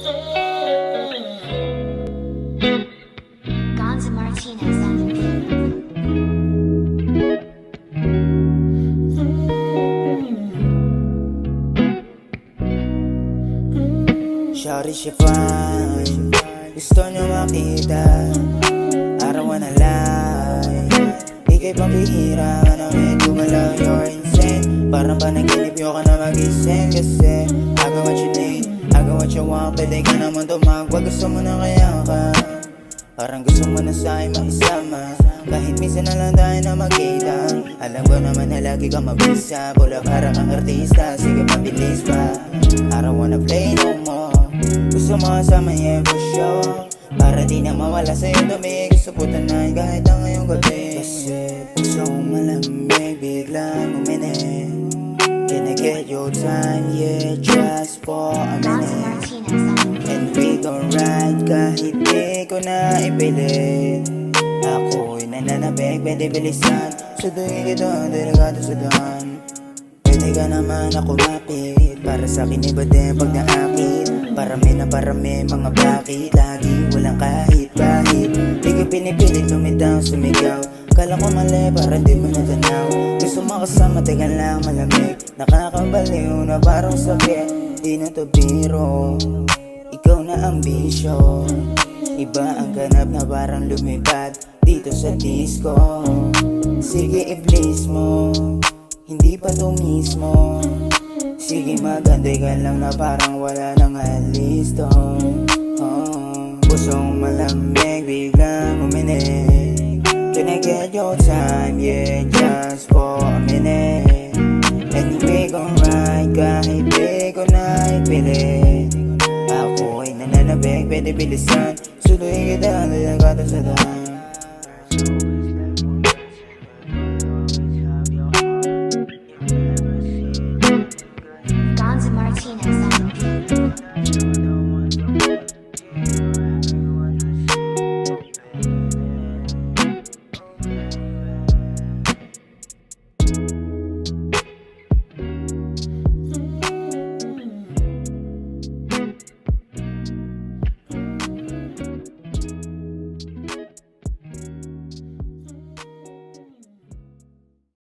Gonza Martinez on the beat. Shawty siya fine, gusto niyo makita araw na lang. Ika'y pambihira ka na medyo malaw, you're insane. Parang panaginip yung ka na mag-ising. Kasi I got what you need, I got what you want. Pwede ka naman tumagwag, gusto mo na kaya ka. Parang gusto mo na sa'kin makisama, kahit minsan na lang tayo na magkita. Alam ko naman na lagi ka mabisa, pula para kang artista, sige pabilis pa. I don't wanna play no more, gusto mo kasama yeah for sure. Para di na mawala sa'yo tumigil sa putanan kahit na ngayong gabi. Kasi puso kong malamig biglang uminig. Can I get your time, yeah, just for a Gonza minute. Martinez on the beat. And we gon' ride kahit di ko na ipilit. Ako'y nananabig, pwede bilisan. Suduin kita, delikado sa daan. Pwede ka naman ako mapit, para sa'kin iba din pag naakit. Parami mga bakit, lagi walang kahit. Di ko pinipilit lumitaw, sumigaw. Kala ko mali, para di mo natanaw. Gusto makasama, teka lang malamig. Nakakabaliw na parang sakit, di na to biro. Ikaw na ang bisyo, iba ang ganap na parang lumipad dito sa disco. Sige i-please mo, hindi pa to mismo. Sige maganda ka lang na parang wala nang alisto. Pusong malamig biglang uminig. Can I get your time, yeah, just for a minute. And we gon' ride kahit di ko na ipilit. Ako'y nananabig, pwede bilisan. Suduin kita, delikado sa daan.